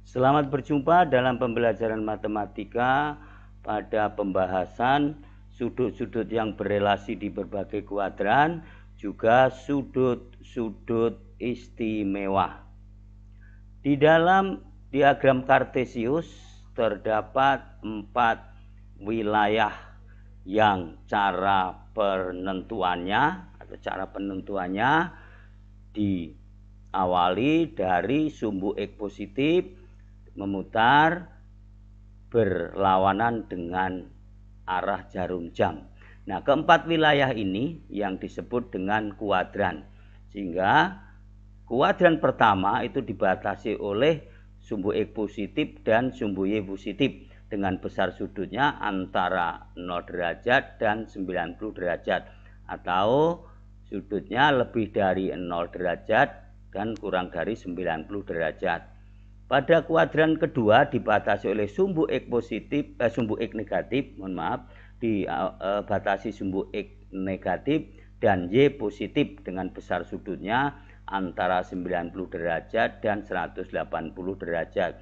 Selamat berjumpa dalam pembelajaran matematika pada pembahasan sudut-sudut yang berelasi di berbagai kuadran, juga sudut-sudut istimewa. Di dalam diagram Kartesius terdapat 4 wilayah yang cara penentuannya diawali dari sumbu X positif memutar berlawanan dengan arah jarum jam. Nah, keempat wilayah ini yang disebut dengan kuadran. Sehingga kuadran pertama itu dibatasi oleh sumbu X positif dan sumbu Y positif dengan besar sudutnya antara 0 derajat dan 90 derajat, atau sudutnya lebih dari 0 derajat dan kurang dari 90 derajat. Pada kuadran kedua dibatasi oleh sumbu X negatif, dibatasi sumbu X negatif dan Y positif dengan besar sudutnya antara 90 derajat dan 180 derajat.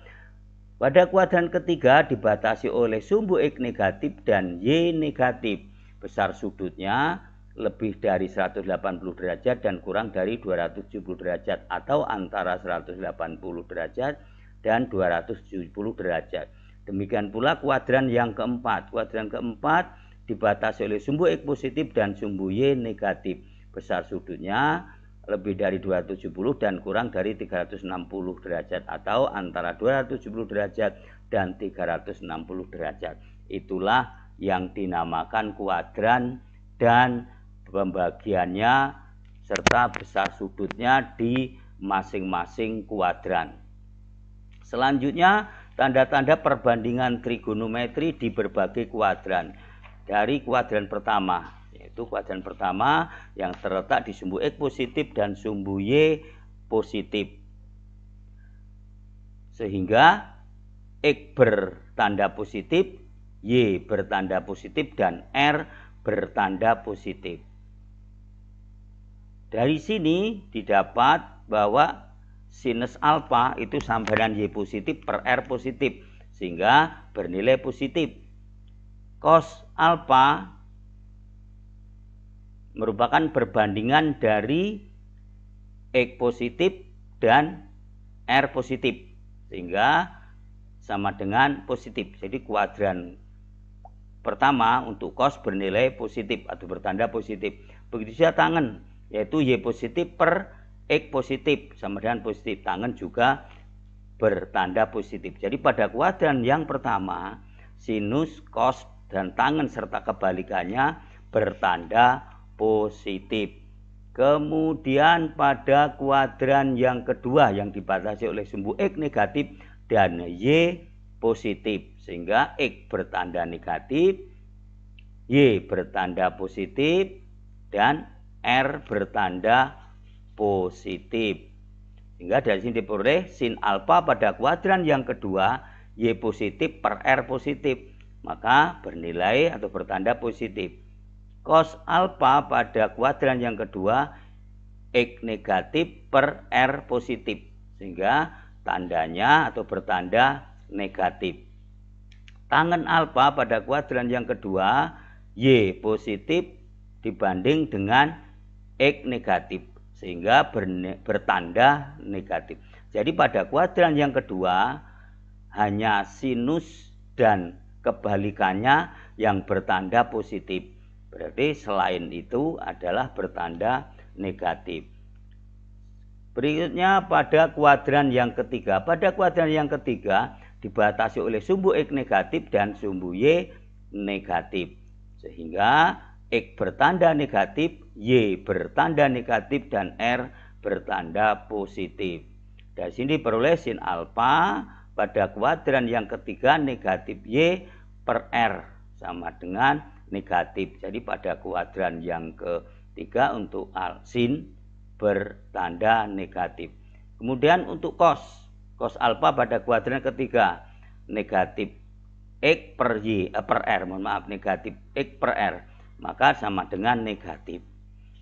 Pada kuadran ketiga dibatasi oleh sumbu X negatif dan Y negatif, besar sudutnya lebih dari 180 derajat dan kurang dari 270 derajat, atau antara 180 derajat dan 270 derajat. Demikian pula kuadran yang keempat. Kuadran keempat dibatasi oleh sumbu X positif dan sumbu Y negatif, besar sudutnya lebih dari 270 dan kurang dari 360 derajat, atau antara 270 derajat dan 360 derajat. Itulah yang dinamakan kuadran dan pembagiannya serta besar sudutnya di masing-masing kuadran. Selanjutnya, tanda-tanda perbandingan trigonometri di berbagai kuadran. Dari kuadran pertama, yaitu kuadran pertama yang terletak di sumbu X positif dan sumbu Y positif. Sehingga X bertanda positif, Y bertanda positif, dan R bertanda positif. Dari sini didapat bahwa sinus alfa itu sambaran Y positif per R positif, sehingga bernilai positif. Cos alfa merupakan perbandingan dari X positif dan R positif, sehingga sama dengan positif. Jadi kuadran pertama untuk cos bernilai positif atau bertanda positif. Begitu juga tangen, yaitu Y positif per X positif sama dengan positif. Tangen juga bertanda positif. Jadi pada kuadran yang pertama, sinus, cos, dan tangen serta kebalikannya bertanda positif. Kemudian pada kuadran yang kedua yang dibatasi oleh sumbu X negatif dan Y positif, sehingga X bertanda negatif, Y bertanda positif, dan R bertanda positif. Sehingga dari sini diperoleh sin alfa pada kuadran yang kedua Y positif per R positif, maka bernilai atau bertanda positif. Cos alfa pada kuadran yang kedua X negatif per R positif, sehingga tandanya atau bertanda negatif. Tangen alfa pada kuadran yang kedua Y positif dibanding dengan X negatif, sehingga bertanda negatif. Jadi pada kuadran yang kedua hanya sinus dan kebalikannya yang bertanda positif. Berarti selain itu adalah bertanda negatif. Berikutnya pada kuadran yang ketiga. Pada kuadran yang ketiga dibatasi oleh sumbu X negatif dan sumbu Y negatif, sehingga X bertanda negatif, Y bertanda negatif, dan R bertanda positif. Dari sini peroleh sin alfa pada kuadran yang ketiga negatif Y per R sama dengan negatif. Jadi pada kuadran yang ketiga untuk sin bertanda negatif. Kemudian untuk cos alfa pada kuadran ketiga negatif X per R, negatif X per R, maka sama dengan negatif.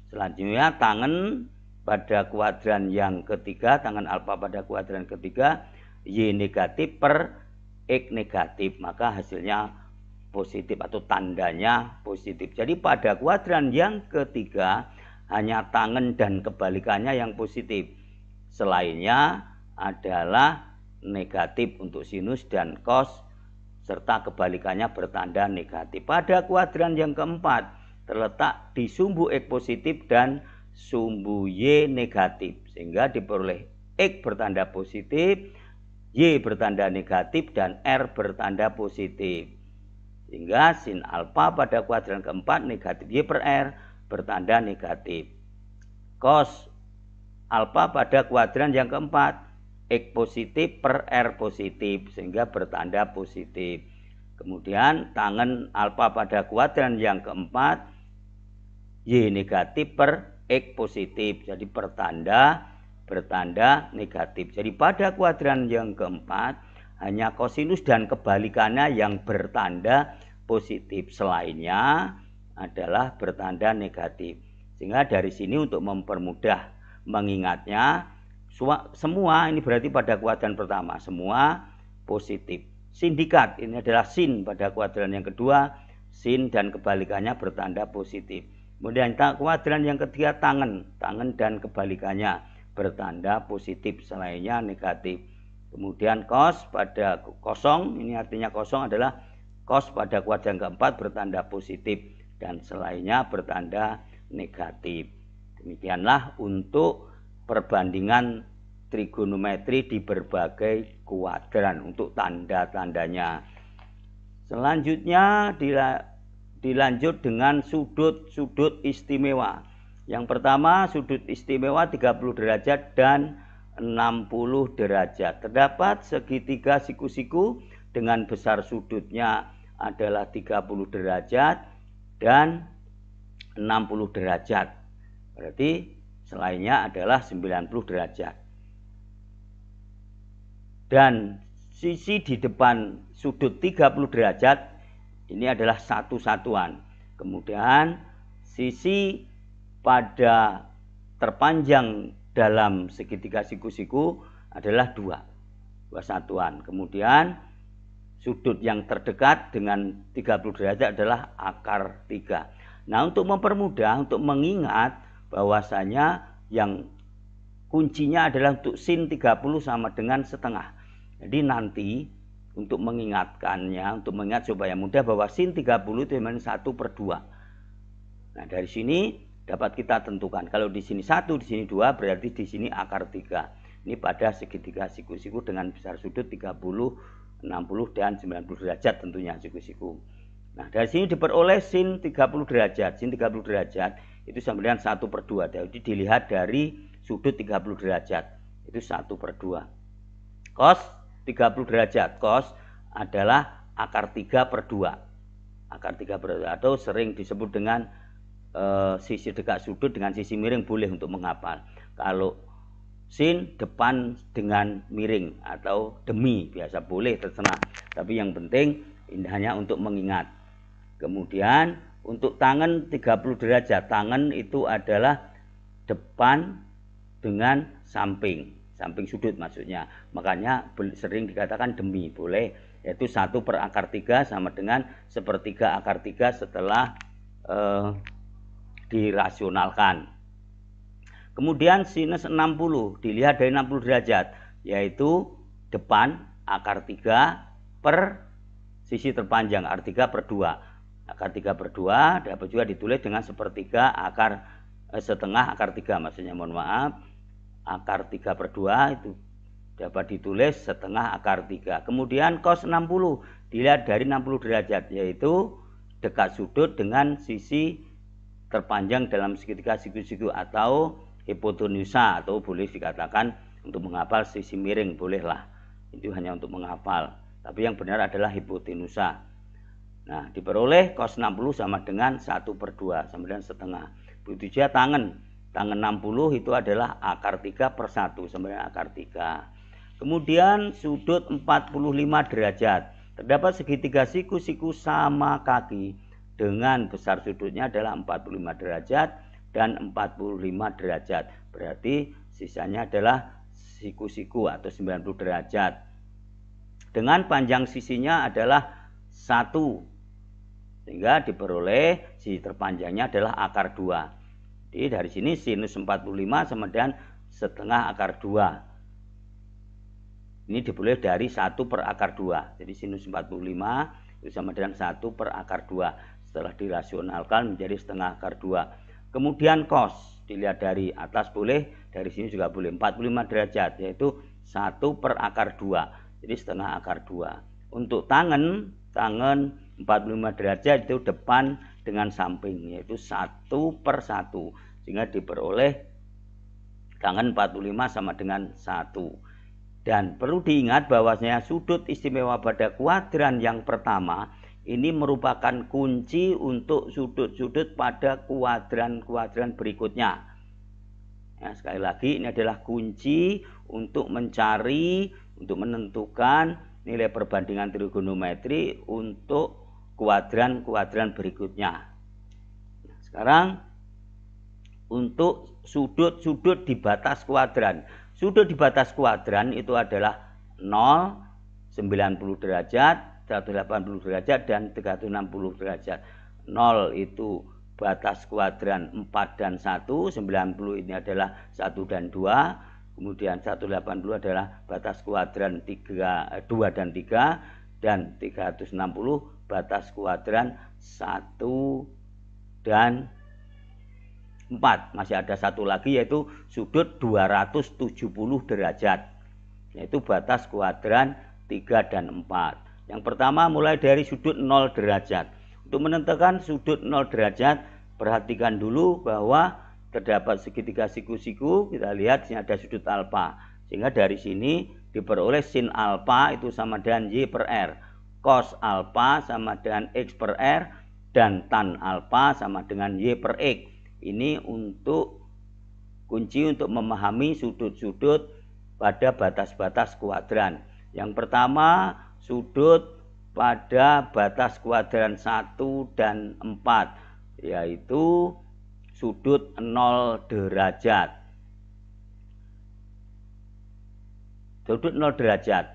Selanjutnya tangen pada kuadran yang ketiga, tangen alfa pada kuadran ketiga Y negatif per X negatif, maka hasilnya positif atau tandanya positif. Jadi pada kuadran yang ketiga hanya tangen dan kebalikannya yang positif. Selainnya adalah negatif untuk sinus dan cos serta kebalikannya bertanda negatif. Pada kuadran yang keempat terletak di sumbu X positif dan sumbu Y negatif, sehingga diperoleh X bertanda positif, Y bertanda negatif, dan R bertanda positif. Sehingga sin alfa pada kuadran keempat negatif Y per R bertanda negatif. Cos alfa pada kuadran yang keempat X positif per R positif, sehingga bertanda positif. Kemudian tangen alfa pada kuadran yang keempat Y negatif per X positif, jadi bertanda negatif. Jadi pada kuadran yang keempat hanya kosinus dan kebalikannya yang bertanda positif, selainnya adalah bertanda negatif. Sehingga dari sini untuk mempermudah mengingatnya, semua ini berarti pada kuadran pertama semua positif. Sindikat ini adalah sin pada kuadran yang kedua, sin dan kebalikannya bertanda positif. Kemudian kuadran yang ketiga tangen dan kebalikannya bertanda positif, selainnya negatif. Kemudian cos pada kosong, ini artinya kosong adalah cos pada kuadran keempat bertanda positif dan selainnya bertanda negatif. Demikianlah untuk perbandingan trigonometri di berbagai kuadran untuk tanda-tandanya. Selanjutnya dilanjut dengan sudut-sudut istimewa. Yang pertama, sudut istimewa 30 derajat dan 60 derajat. Terdapat segitiga siku-siku dengan besar sudutnya adalah 30 derajat dan 60 derajat. Berarti selainnya adalah 90 derajat. Dan sisi di depan sudut 30 derajat ini adalah satu satuan. Kemudian sisi pada terpanjang dalam segitiga siku-siku adalah dua satuan. Kemudian sudut yang terdekat dengan 30 derajat adalah akar 3. Nah, untuk mempermudah, untuk mengingat bahwasanya yang kuncinya adalah untuk sin 30 sama dengan setengah. Jadi nanti untuk mengingatkannya, untuk mengingat supaya mudah bahwa sin 30 itu memang 1/2. Nah, dari sini dapat kita tentukan kalau di sini 1, di sini 2, berarti di sini akar 3. Ini pada segitiga siku-siku dengan besar sudut 30, 60 dan 90 derajat tentunya siku-siku. Nah, dari sini diperoleh sin 30 derajat. Sin 30 derajat itu sama dengan 1/2. Jadi dilihat dari sudut 30 derajat. Itu 1/2. Cos 30 derajat. Cos adalah akar 3/2. Akar 3/2 atau sering disebut dengan sisi dekat sudut dengan sisi miring, boleh untuk menghafal. Kalau sin depan dengan miring atau demi biasa boleh, terserah. Tapi yang penting ini hanya untuk mengingat. Kemudian untuk tangan 30 derajat. Tangan itu adalah depan dengan samping sudut maksudnya. Makanya sering dikatakan demi, boleh, yaitu 1/akar 3 sama dengan 1/3 akar 3 setelah dirasionalkan. Kemudian sinus 60 dilihat dari 60 derajat, yaitu depan akar 3 per sisi terpanjang akar 3/2. Akar 3/2 dapat juga ditulis dengan 1/3 akar setengah akar 3, maksudnya mohon maaf. Akar 3/2 itu dapat ditulis setengah akar 3. Kemudian cos 60 dilihat dari 60 derajat, yaitu dekat sudut dengan sisi terpanjang dalam segitiga siku-siku atau hipotenusa, atau boleh dikatakan untuk menghafal sisi miring, bolehlah. Itu hanya untuk menghafal. Tapi yang benar adalah hipotenusa. Nah, diperoleh cos 60 sama dengan 1/2 sama dengan setengah. Begitu juga tangan 60 itu adalah akar 3/1 sama dengan akar 3. Kemudian sudut 45 derajat. Terdapat segitiga siku-siku sama kaki dengan besar sudutnya adalah 45 derajat dan 45 derajat. Berarti sisanya adalah siku-siku atau 90 derajat. dengan panjang sisinya adalah 1, sehingga diperoleh sisi terpanjangnya adalah akar 2. Jadi dari sini sinus 45 sama dengan setengah akar 2. Ini diperoleh dari 1 per akar 2. Jadi sinus 45 itu sama dengan 1 per akar 2. Setelah dirasionalkan menjadi setengah akar 2. Kemudian cos, dilihat dari atas boleh, dari sini juga boleh. 45 derajat, yaitu 1 per akar 2. Jadi setengah akar 2. Untuk tangan 45 derajat itu depan dengan samping, yaitu 1 per 1. Sehingga diperoleh tangan 45 sama dengan 1. Dan perlu diingat bahwasanya sudut istimewa pada kuadran yang pertama ini merupakan kunci untuk sudut-sudut pada kuadran-kuadran berikutnya. Ya, sekali lagi ini adalah kunci untuk mencari, untuk menentukan nilai perbandingan trigonometri untuk kuadran-kuadran berikutnya. Nah, sekarang untuk sudut-sudut di batas kuadran. Sudut di batas kuadran itu adalah 0, 90 derajat, 180 derajat, dan 360 derajat. 0 itu batas kuadran 4 dan 1, 90 ini adalah 1 dan 2, kemudian 180 adalah batas kuadran 2 dan 3, dan 360 batas kuadran 1 dan 4. Masih ada satu lagi yaitu sudut 270 derajat, yaitu batas kuadran 3 dan 4. Yang pertama mulai dari sudut 0 derajat. Untuk menentukan sudut 0 derajat, perhatikan dulu bahwa terdapat segitiga siku-siku. Kita lihat sini ada sudut alfa, sehingga dari sini diperoleh sin alfa itu sama dengan y per r, cos alfa sama dengan x per r, dan tan alfa sama dengan y per x. Ini untuk kunci untuk memahami sudut-sudut pada batas-batas kuadran. Yang pertama, sudut pada batas kuadran 1 dan 4, yaitu sudut 0 derajat. Sudut 0 derajat.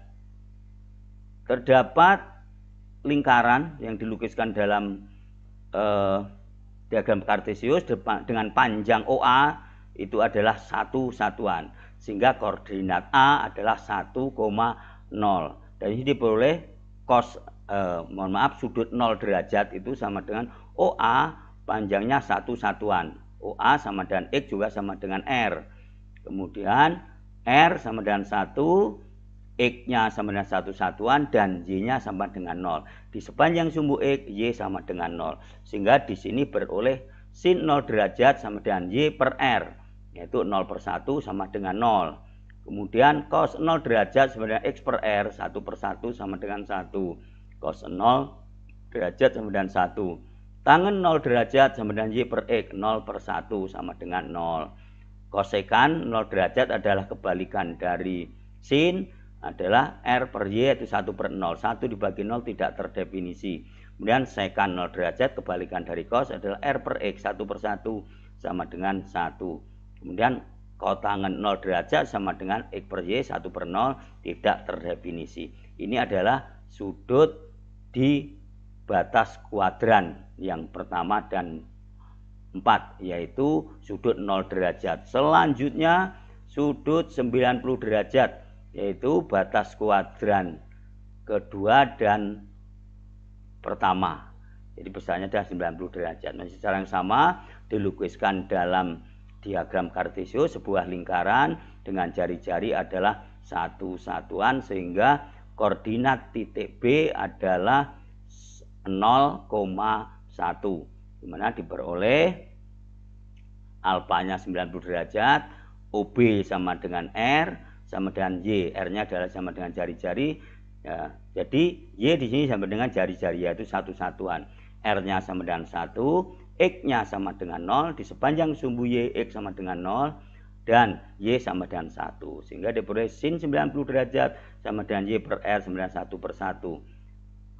Terdapat lingkaran yang dilukiskan dalam diagram Kartesius dengan panjang OA itu adalah 1 satuan, sehingga koordinat A adalah 1,0. Dan ini diperoleh sudut 0 derajat itu sama dengan OA panjangnya 1 satuan. OA sama dengan X juga sama dengan R. Kemudian R sama dengan 1, X-nya sama dengan 1 satuan, dan Y-nya sama dengan 0. Di sepanjang sumbu X, Y sama dengan 0. Sehingga di sini beroleh sin 0 derajat sama dengan Y per R, yaitu 0 per 1 sama dengan 0. Kemudian cos 0 derajat sama dengan X per R, 1 per 1 sama dengan 1. Cos 0 derajat sama dengan 1. Tangen 0 derajat sama dengan Y per X, 0 per 1 sama dengan 0. Kosekan 0 derajat adalah kebalikan dari sin, adalah R per Y, yaitu 1 per 0. 1 dibagi 0 tidak terdefinisi. Kemudian sekan 0 derajat kebalikan dari cos adalah R per X, 1 per 1 sama dengan 1. Kemudian kotangen 0 derajat sama dengan X per Y, 1 per 0 tidak terdefinisi. Ini adalah sudut di batas kuadran yang pertama dan 4, yaitu sudut 0 derajat. Selanjutnya sudut 90 derajat, yaitu batas kuadran kedua dan pertama. Jadi besarnya adalah 90 derajat. Masih secara yang sama dilukiskan dalam diagram Kartesius sebuah lingkaran dengan jari-jari adalah 1 satuan, sehingga koordinat titik B adalah 0,1, di mana diperoleh alfanya 90 derajat, OB sama dengan R sama dengan Y, R-nya adalah sama dengan jari-jari. Ya, jadi Y di sini sama dengan jari-jari, yaitu 1 satuan. R-nya sama dengan 1, X-nya sama dengan 0, di sepanjang sumbu Y X sama dengan 0, dan Y sama dengan 1. Sehingga diperoleh sin 90 derajat sama dengan Y per R sama dengan 1 per 1.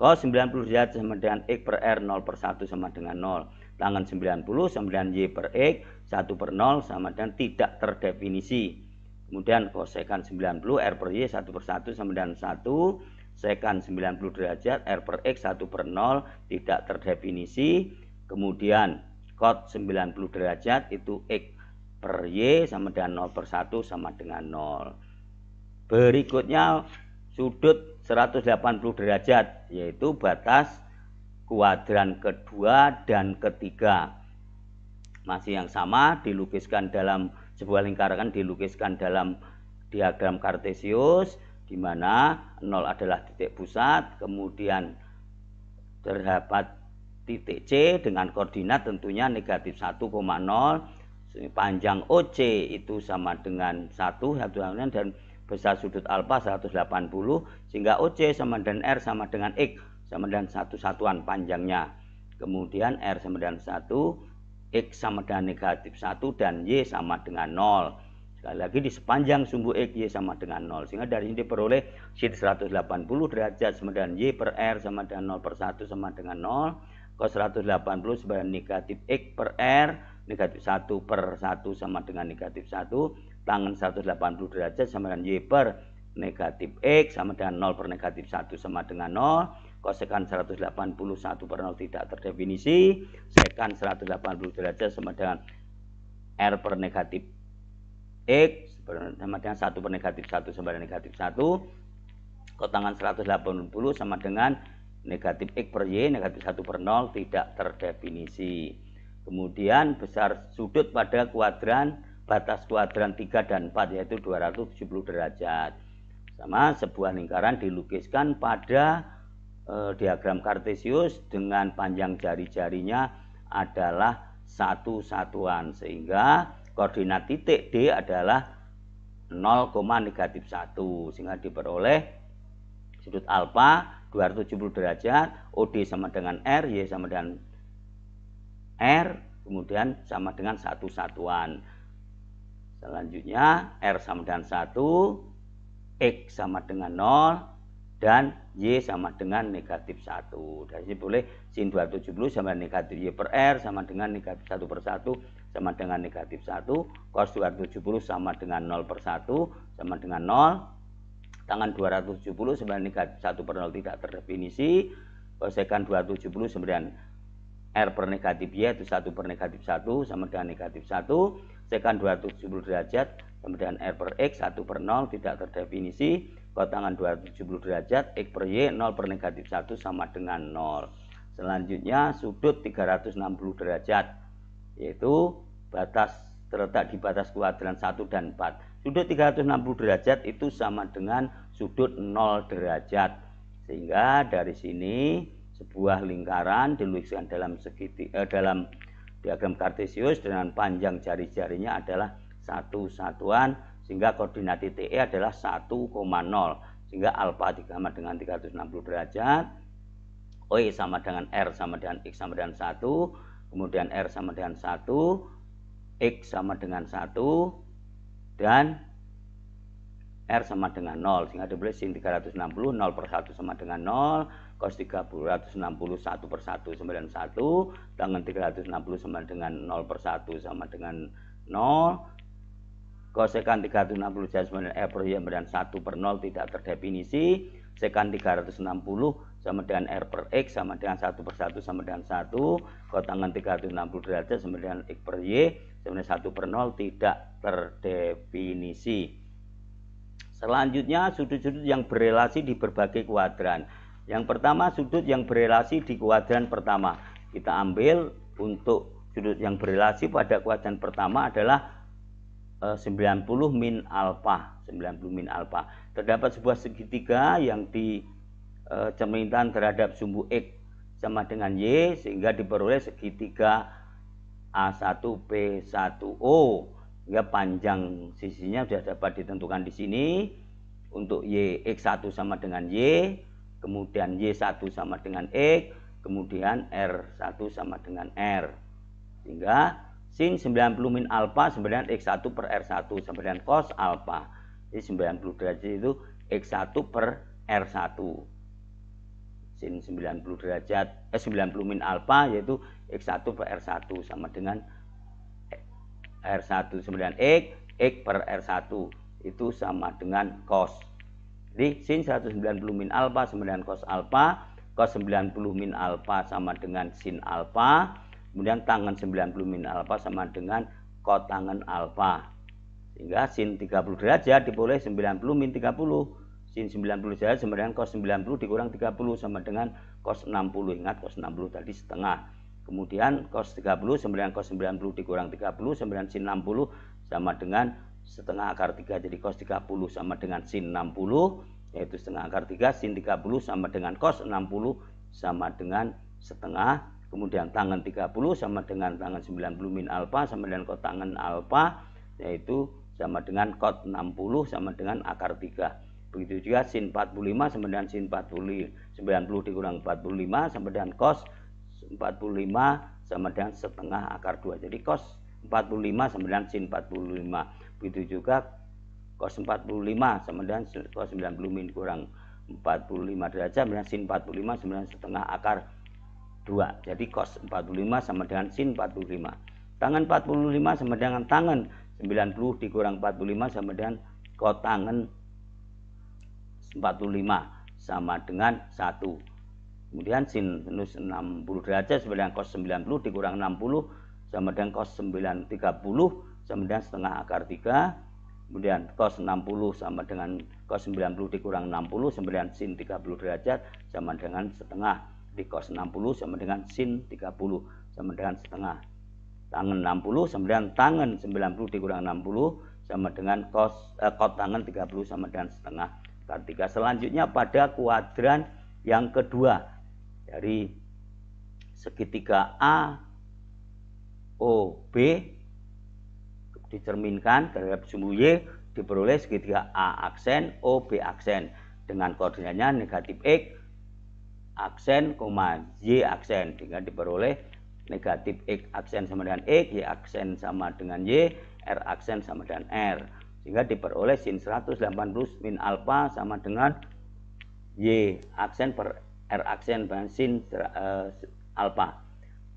Cos 90 derajat sama dengan X per R, 0 per 1 sama dengan 0. Tangen 90 sama dengan Y per X, 1 per 0 sama dengan tidak terdefinisi. Kemudian kosekan 90 R per Y, 1 per 1 sama dengan 1. Sekan 90 derajat, R per X 1/0 tidak terdefinisi. Kemudian cos 90 derajat itu X per Y sama dengan 0/1 sama dengan 0. Berikutnya sudut 180 derajat, yaitu batas kuadran kedua dan ketiga. Masih yang sama, dilukiskan dalam sebuah lingkaran, dilukiskan dalam diagram kartesius, di mana 0 adalah titik pusat, kemudian terdapat titik C dengan koordinat tentunya negatif 1,0, panjang OC itu sama dengan 1 dan besar sudut alfa 180, sehingga OC sama dengan R sama dengan X sama dengan 1 satuan panjangnya. Kemudian R sama dengan 1, X sama dengan negatif 1, dan Y sama dengan 0. Sekali lagi di sepanjang sumbu X, Y sama dengan 0. Sehingga dari ini diperoleh sin 180 derajat sama dengan Y per R sama dengan 0/1 sama dengan 0. Cos 180 sama dengan negatif X per R, negatif 1/1 sama dengan negatif 1. Tangan 180 derajat sama dengan Y per negatif X sama dengan 0 per negatif 1 sama dengan 0. Kosekan 180 1/0 tidak terdefinisi. Sekan 180 derajat sama dengan R per negatif X sama dengan 1 per negatif 1 sama dengan negatif 1. Kotangan 180 sama dengan negatif X per Y, negatif 1/0 tidak terdefinisi. Kemudian besar sudut pada kuadran, batas kuadran 3 dan 4 yaitu 270 derajat. Sama sebuah lingkaran dilukiskan pada diagram kartesius dengan panjang jari-jarinya adalah satu satuan, sehingga koordinat titik D adalah 0, negatif 1, sehingga diperoleh sudut alfa 270 derajat, OD sama dengan R, Y sama dengan R, kemudian sama dengan satu satuan. Selanjutnya R sama dengan 1, X sama dengan 0, dan Y sama dengan negatif 1. Dari sini boleh sin 270 sama negatif Y per R sama dengan negatif 1/1 sama dengan negatif 1. Cos 270 sama dengan 0/1 sama dengan 0. Tangan 270 sama dengan negatif 1/0 tidak terdefinisi. Kosekan 270 sama dengan R per negatif Y itu 1 per negatif 1 sama dengan negatif 1. Sekan 270 derajat sama dengan R per X 1/0 tidak terdefinisi. Kotangan 270 derajat, X per Y 0 per negatif 1 sama dengan 0. Selanjutnya sudut 360 derajat, yaitu batas terletak di batas kuadran 1 dan 4. Sudut 360 derajat itu sama dengan sudut 0 derajat. Sehingga dari sini sebuah lingkaran dilukiskan dalam dalam diagram kartesius dengan panjang jari-jarinya adalah satu satuan, sehingga koordinat titik E adalah 1,0, sehingga alfa sama dengan 360 derajat, OE sama dengan R sama dengan X sama dengan 1, kemudian R sama dengan 1, X sama dengan 1, dan R sama dengan 0, sehingga diberi sin 360 0/1 sama dengan 0, cos 360 1/1 sama dengan 1, tangan 360 sama dengan 0/1 sama dengan 0. Kosekan 360 sama dengan R per Y sama dengan 1/0 tidak terdefinisi. Sekan 360 sama dengan R per X sama dengan 1/1 sama dengan 1. Kotangan 360 derajat sama dengan X per Y sama dengan 1/0 tidak terdefinisi. Selanjutnya sudut-sudut yang berelasi di berbagai kuadran. Yang pertama sudut yang berelasi di kuadran pertama. Kita ambil untuk sudut yang berelasi pada kuadran pertama adalah 90 min alfa. Terdapat sebuah segitiga yang dicerminkan terhadap sumbu X sama dengan Y, sehingga diperoleh segitiga A1B1O. Hingga panjang sisinya sudah dapat ditentukan di sini. Untuk Y, X1 sama dengan Y, kemudian Y1 sama dengan X, kemudian R1 sama dengan R. Sehingga sin 90 min alfa sama dengan X1 per R1 sama dengan cos alfa. Jadi 90 derajat itu X1 per R1. Sin 90 derajat 90 min alfa yaitu X1 per R1 sama dengan R1 sama dengan X per R1 itu sama dengan cos. Jadi sin 190 min alfa sama dengan cos alfa, cos 90 min alfa sama dengan sin alfa, kemudian tangen 90 min alfa sama dengan kotangen alfa. Sehingga sin 30 derajat diperoleh 90 min 30. Sin 90 derajat sama dengan cos 90 dikurang 30 sama dengan cos 60. Ingat cos 60 tadi setengah. Kemudian cos 30 sama dengan cos 90 dikurang 30 sama dengan sin 60 sama dengan setengah akar 3. Jadi cos 30 sama dengan sin 60, yaitu setengah akar 3. Sin 30 sama dengan cos 60 sama dengan setengah. Kemudian tangen 30 sama dengan tangen 90 min alfa sama dengan kotangen alfa, yaitu sama dengan cos 60 sama dengan akar 3. Begitu juga sin 45 sama dengan sin 90 dikurang 45 sama dengan cos 45 sama dengan setengah akar 2. Jadi cos 45 sama dengan sin 45. Begitu juga cos 45 sama dengan cos 90 min kurang 45 derajat dengan sin 45 sama dengan setengah akar 2. Jadi cos 45 sama dengan sin 45. Tangen 45 sama dengan tangen 90 dikurang 45 sama dengan kotangen 45 sama dengan 1. Kemudian sin sinus 60 derajat sama dengan cos 90 dikurang 60 sama dengan cos 30 sama dengan setengah akar 3. Kemudian cos 60 sama dengan cos 90 dikurang 60 sama dengan sin 30 derajat sama dengan setengah. Di cos 60 sama dengan sin 30 sama dengan setengah. Tangen 60 sama dengan tangen 90 dikurang 60 sama dengan kotangen 30 sama dengan setengah akar 3. Selanjutnya pada kuadran yang kedua dari segitiga A O B dicerminkan terhadap sumbu Y diperoleh segitiga A aksen O B aksen dengan koordinatnya negatif X aksen, Y aksen, sehingga diperoleh negatif X aksen sama dengan X, Y aksen sama dengan Y, R aksen sama dengan R, sehingga diperoleh sin 180 min alfa sama dengan Y aksen per R aksen dengan sin alfa.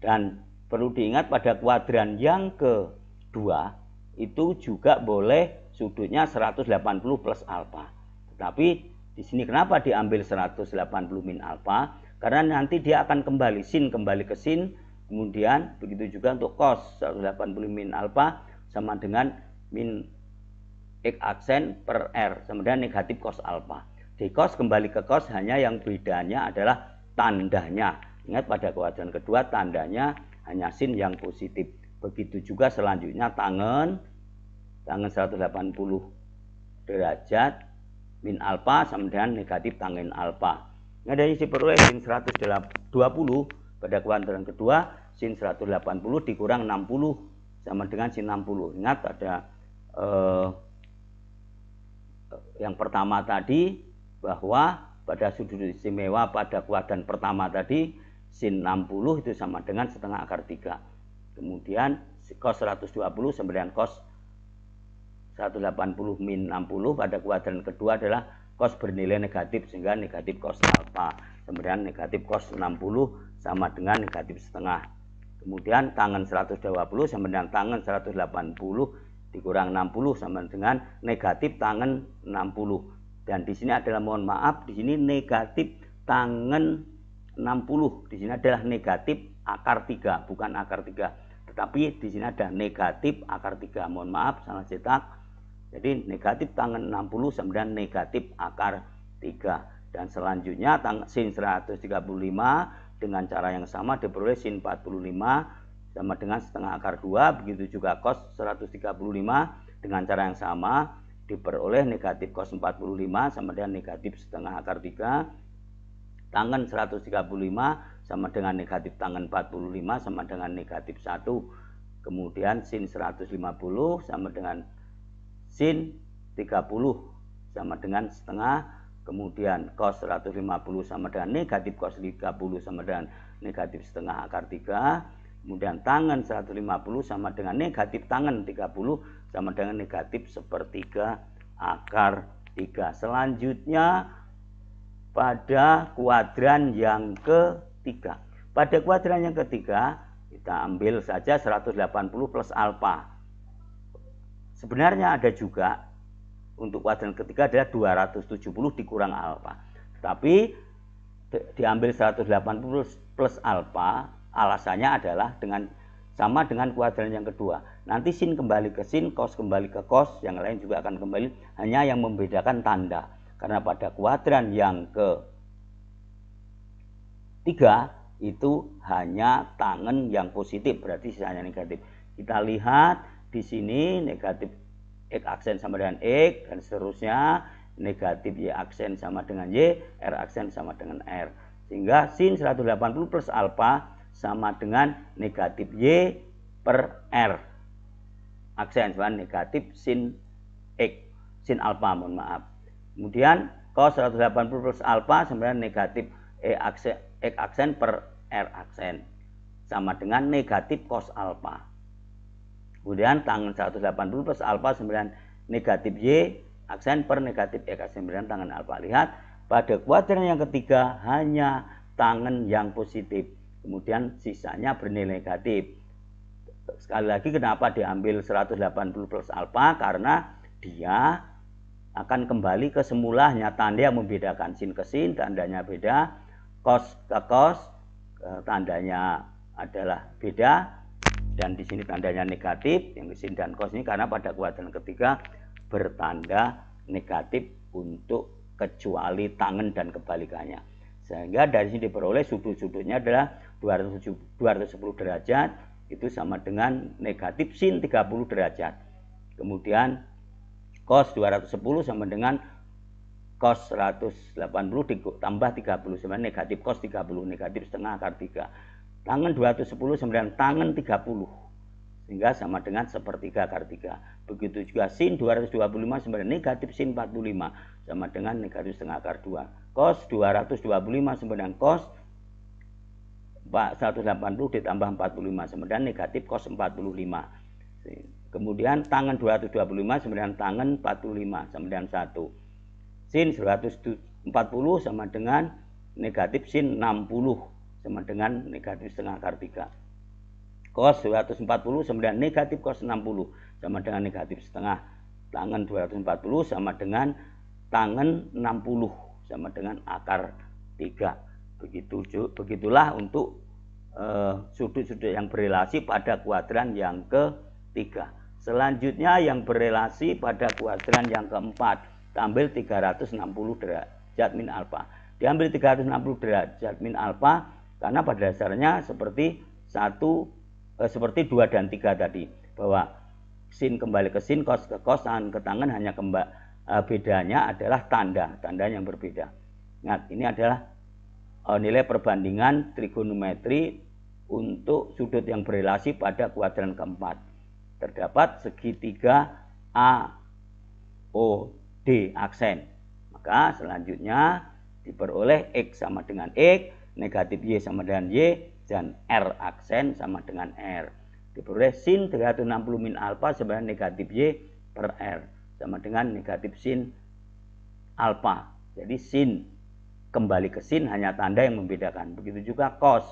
Dan perlu diingat pada kuadran yang kedua itu juga boleh sudutnya 180 plus alfa. Tetapi di sini kenapa diambil 180 min alfa? Karena nanti dia akan kembali sin kembali ke sin. Kemudian begitu juga untuk cos 180 min alfa sama dengan min X aksen per R sama dengan negatif cos alfa. Di cos kembali ke cos, hanya yang bedanya adalah tandanya. Ingat pada kuadran kedua tandanya hanya sin yang positif. Begitu juga selanjutnya tangen 180 derajat min alfa sama dengan negatif tangen alfa. Nah, dari diperoleh sin 120 pada kuadran kedua, sin 180 dikurang 60 sama dengan sin 60. Ingat ada yang pertama tadi bahwa pada sudut istimewa pada kuadran pertama tadi sin 60 itu sama dengan setengah akar 3. Kemudian cos 120 sama dengan cos 180 min 60 pada kuadran kedua adalah cos bernilai negatif sehingga negatif cos alfa sama dengan negatif cos 60 sama dengan negatif setengah. Kemudian tangen 120 sama dengan tangen 180 dikurang 60 sama dengan negatif tangen 60. Dan di sini adalah mohon maaf di sini negatif tangen 60. Di sini adalah negatif akar 3 bukan akar 3. Tetapi di sini ada negatif akar 3. Mohon maaf salah cetak. Jadi negatif tangen 60 sama dengan negatif akar 3. Dan selanjutnya sin 135 dengan cara yang sama diperoleh sin 45 sama dengan setengah akar 2. Begitu juga cos 135 dengan cara yang sama diperoleh negatif cos 45 sama dengan negatif setengah akar 3. Tangen 135 sama dengan negatif tangen 45 sama dengan negatif 1. Kemudian sin 150 sama dengan sin 30 sama dengan setengah. Kemudian cos 150 sama dengan negatif cos 30 sama dengan negatif setengah akar 3. Kemudian tangen 150 sama dengan negatif tangen 30 sama dengan negatif sepertiga akar 3. Selanjutnya pada kuadran yang ketiga. Pada kuadran yang ketiga kita ambil saja 180 plus alfa. Sebenarnya ada juga untuk kuadran ketiga adalah 270 dikurang alfa. Tapi diambil 180 plus alfa, alasannya adalah sama dengan kuadran yang kedua. Nanti sin kembali ke sin, cos kembali ke cos, yang lain juga akan kembali, hanya yang membedakan tanda. Karena pada kuadran yang ketiga itu hanya tangen yang positif, berarti sisanya negatif. Kita lihat di sini negatif X aksen sama dengan X dan seterusnya, negatif Y aksen sama dengan Y, R aksen sama dengan R. Sehingga sin 180 plus alfa sama dengan negatif Y per R aksen sama negatif sin X, sin alfa, mohon maaf. Kemudian cos 180 plus alfa sama dengan negatif X aksen per R aksen sama dengan negatif cos alfa. Kemudian tangen 180 plus alfa sama dengan negatif Y aksen per negatif X aksen dengan tangen alfa. Lihat pada kuadran yang ketiga hanya tangen yang positif, kemudian sisanya bernilai negatif. Sekali lagi kenapa diambil 180 plus alfa, karena dia akan kembali ke semulanya, tanda yang membedakan sin ke sin tandanya beda, cos ke cos tandanya adalah beda, dan di sini tandanya negatif yang sin dan cos ini karena pada kuadran ketiga bertanda negatif untuk kecuali tangen dan kebalikannya. Sehingga dari sini diperoleh sudut-sudutnya adalah 210 derajat, itu sama dengan negatif sin 30 derajat. Kemudian cos 210 sama dengan cos 180 tambah 30 sama negatif cos 30, negatif setengah akar 3. Tangen 210 sama dengan tangen 30, sehingga sama dengan sepertiga akar 3. Begitu juga sin 225 sama dengan negatif sin 45 sama dengan negatif setengah akar 2. Cos 225 sama dengan cos 180 ditambah 45 sama dengan negatif cos 45. Kemudian tangen 225 sama dengan tangen 45 sama dengan 1. Sin 140 sama dengan negatif sin 60 sama dengan negatif setengah akar 3. Cos 240 sama dengan negatif cos 60 sama dengan negatif setengah. Tangen 240 sama dengan tangen 60 sama dengan akar 3. Begitulah untuk sudut-sudut yang berelasi pada kuadran yang ketiga. Selanjutnya yang berelasi pada kuadran yang keempat, ambil 360 derajat min alfa. Diambil 360 derajat min alfa karena pada dasarnya seperti 2 dan 3 tadi, bahwa sin kembali ke sin, cos ke cos, tangan ke tangan, hanya bedanya adalah tanda yang berbeda. Ingat, ini adalah nilai perbandingan trigonometri untuk sudut yang berelasi pada kuadran keempat. Terdapat segitiga AOD aksen. Maka selanjutnya diperoleh X sama dengan X, negatif Y sama dengan Y, dan R aksen sama dengan R. Diperoleh sin 360 min alfa sama dengan negatif Y per R sama dengan negatif sin alfa. Jadi sin kembali ke sin, hanya tanda yang membedakan. Begitu juga cos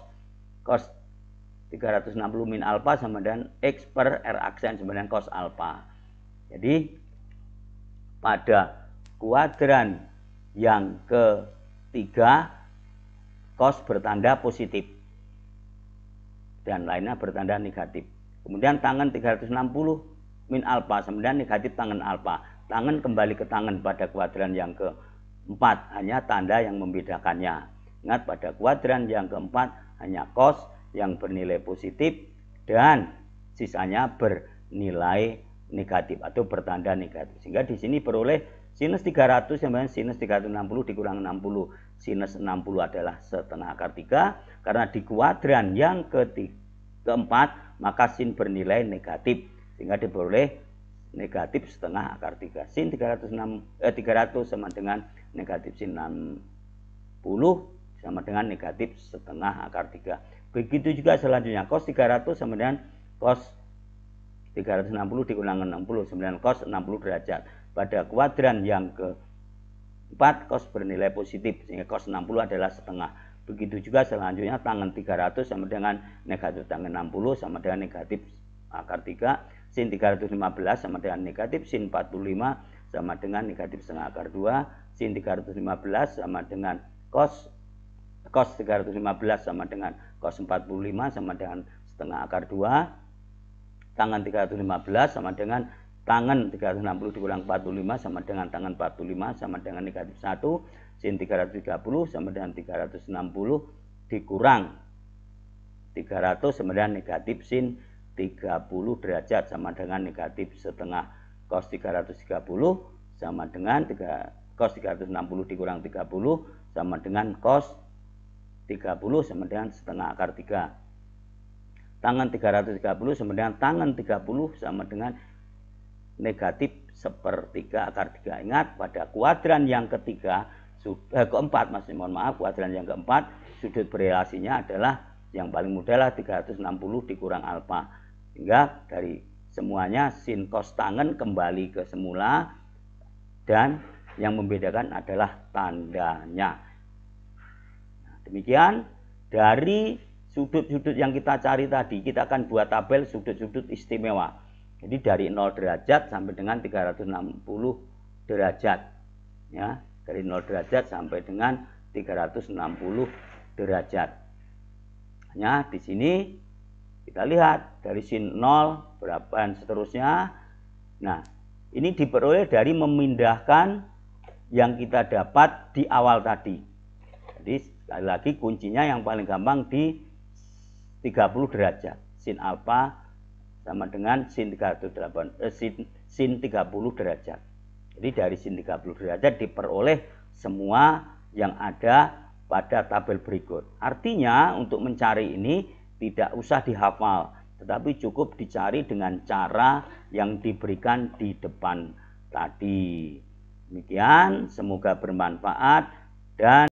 360 min alfa sama dengan X per R aksen sama dengan cos alfa. Jadi pada kuadran yang ketiga cos bertanda positif dan lainnya bertanda negatif. Kemudian tangen 360 min alfa sama dengan negatif tangen alfa. Tangen kembali ke tangen pada kuadran yang keempat, hanya tanda yang membedakannya. Ingat, pada kuadran yang keempat hanya cos yang bernilai positif dan sisanya bernilai negatif atau bertanda negatif. Sehingga di sini peroleh sinus 300 sama sinus 360 dikurang 60. Sinus 60 adalah setengah akar 3, karena di kuadran yang keempat maka sin bernilai negatif, sehingga diperoleh negatif setengah akar 3. Sin 300 sama dengan negatif sin 60 sama dengan negatif setengah akar 3. Begitu juga selanjutnya cos 300 sama dengan cos 360 dikurang 60 sama dengan cos 60 derajat. Pada kuadran yang keempat cos bernilai positif, sehingga cos 60 adalah setengah. Begitu juga selanjutnya tangen 300 sama dengan negatif tangen 60 sama dengan negatif akar 3. Sin 315 sama dengan negatif sin 45 sama dengan negatif setengah akar 2. Sin 315 sama dengan cos 315 sama dengan cos 45 sama dengan setengah akar 2. Tangan 315 sama dengan tangan 360 dikurang 45 sama dengan tangan 45 sama dengan negatif 1. Sin 330 sama dengan 360 dikurang 300 sama dengan negatif sin 30 derajat sama dengan negatif setengah cos 330 sama dengan cos 360 dikurang 30 sama dengan cos 30 sama dengan setengah akar 3. Tangan 330 sama dengan tangan 30 sama dengan negatif sepertiga akar 3. Ingat, pada kuadran yang keempat, mohon maaf, kuadran yang keempat, sudut berelasinya adalah yang paling mudah lah 360 dikurang alfa. Sehingga dari semuanya sin cos tangan kembali ke semula dan yang membedakan adalah tandanya. Nah, demikian dari sudut-sudut yang kita cari tadi, kita akan buat tabel sudut-sudut istimewa. Jadi dari 0 derajat sampai dengan 360 derajat. Ya, dari 0 derajat sampai dengan 360 derajat. Hanya di sini kita lihat dari sin 0 berapa dan seterusnya. Nah, ini diperoleh dari memindahkan yang kita dapat di awal tadi. Jadi sekali lagi kuncinya yang paling gampang di 30 derajat. Sin alfa sama dengan sin 30 derajat. Jadi dari sin 30 derajat diperoleh semua yang ada pada tabel berikut. Artinya untuk mencari ini tidak usah dihafal, tetapi cukup dicari dengan cara yang diberikan di depan tadi. Demikian, semoga bermanfaat dan